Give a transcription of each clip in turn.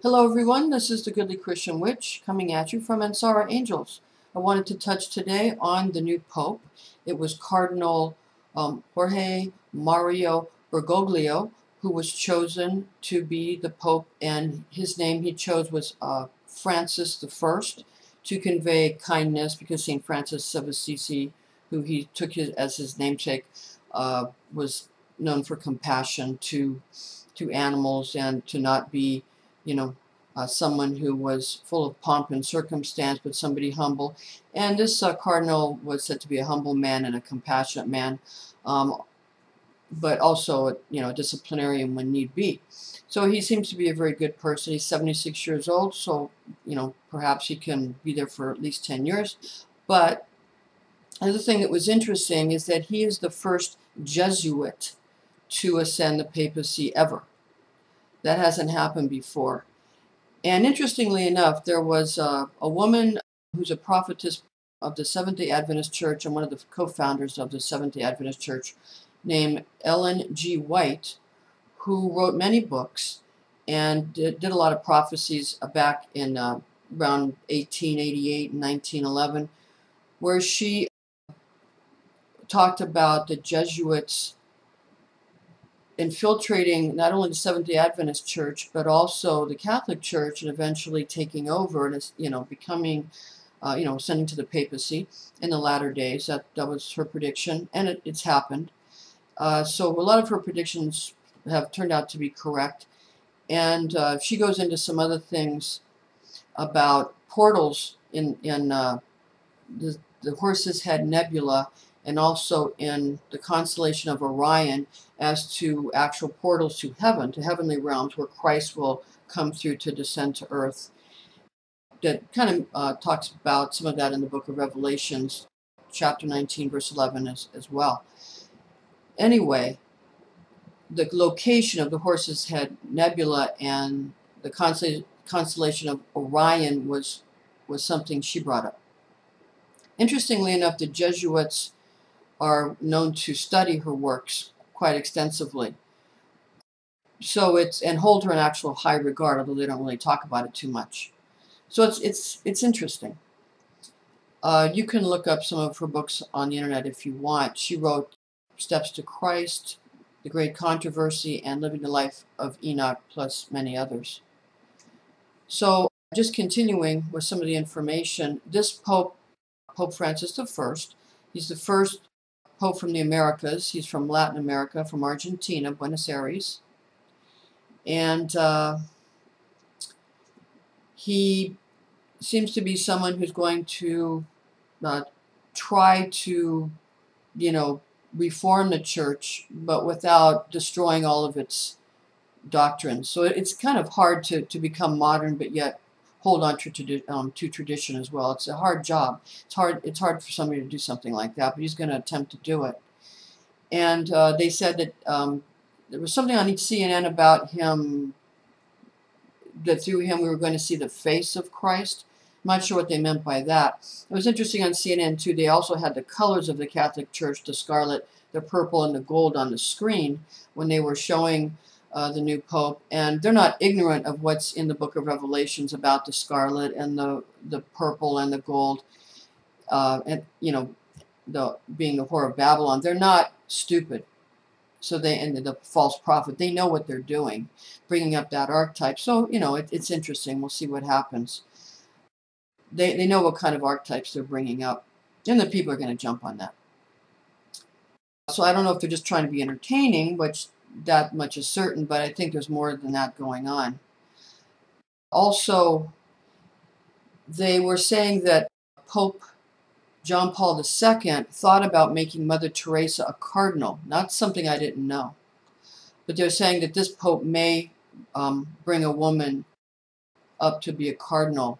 Hello everyone, this is the Goodly Christian Witch coming at you from Ansara Angels. I wanted to touch today on the new Pope. It was Cardinal Jorge Mario Bergoglio who was chosen to be the Pope, and his name he chose was Francis I, to convey kindness, because St. Francis of Assisi, who he took as his namesake, was known for compassion to animals and to not be someone who was full of pomp and circumstance, but somebody humble. And this cardinal was said to be a humble man and a compassionate man, but also a disciplinarian when need be. So he seems to be a very good person. He's 76 years old, so perhaps he can be there for at least 10 years. But another thing that was interesting is that he is the first Jesuit to ascend the papacy ever. That hasn't happened before. And interestingly enough, there was a woman who's a prophetess of the Seventh-day Adventist Church and one of the co-founders of the Seventh-day Adventist Church, named Ellen G. White, who wrote many books and did a lot of prophecies back in around 1888 and 1911, where she talked about the Jesuits infiltrating not only the Seventh-day Adventist Church, but also the Catholic Church, and eventually taking over and becoming, ascending to the papacy in the latter days. That was her prediction, and it's happened. So a lot of her predictions have turned out to be correct. And she goes into some other things about portals in the Horse's Head Nebula, and also in the constellation of Orion, as to actual portals to heaven, to heavenly realms, where Christ will come through to descend to earth. That kind of talks about some of that in the book of Revelations, chapter 19, verse 11 as well. Anyway, the location of the Horse's Head Nebula and the constellation of Orion was something she brought up. Interestingly enough, the Jesuits are known to study her works quite extensively. So and hold her in actual high regard, although they don't really talk about it too much. So it's interesting. You can look up some of her books on the internet if you want. She wrote Steps to Christ, The Great Controversy, and Living the Life of Enoch, plus many others. So just continuing with some of the information, this Pope Francis I, he's the first Pope from the Americas. He's from Latin America, from Argentina, Buenos Aires. And he seems to be someone who's going to try to, reform the church, but without destroying all of its doctrines. So it's kind of hard to become modern, but yet hold on to tradition as well. It's a hard job. It's hard for somebody to do something like that, but he's going to attempt to do it. And they said that there was something on CNN about him, that through him we were going to see the face of Christ. I'm not sure what they meant by that. It was interesting on CNN too. They also had the colors of the Catholic Church, the scarlet, the purple, and the gold on the screen when they were showing the new Pope, and they're not ignorant of what's in the book of Revelations about the scarlet and the purple and the gold, and being the whore of Babylon. They're not stupid. So the false prophet, they know what they're doing, bringing up that archetype. So it's interesting. We'll see what happens. They know what kind of archetypes they're bringing up, and the people are going to jump on that. So I don't know if they're just trying to be entertaining, which that much is certain, but I think there's more than that going on. Also, they were saying that Pope John Paul II thought about making Mother Teresa a cardinal. Not something I didn't know. But they're saying that this Pope may bring a woman up to be a cardinal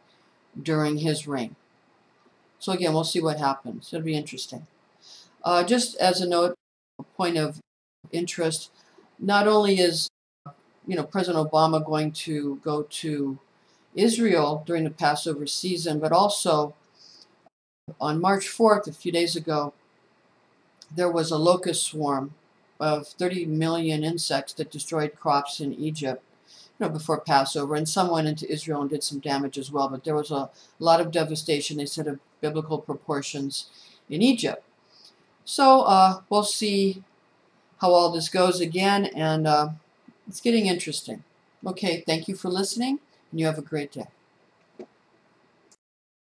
during his reign. So again, we'll see what happens. It'll be interesting. Just as a note, a point of interest, not only is President Obama going to go to Israel during the Passover season, but also on March 4th, a few days ago, there was a locust swarm of 30 million insects that destroyed crops in Egypt. before Passover, and some went into Israel and did some damage as well. But there was a lot of devastation, they said, of biblical proportions in Egypt. So we'll see how all this goes again, and it's getting interesting. Okay, thank you for listening, and you have a great day.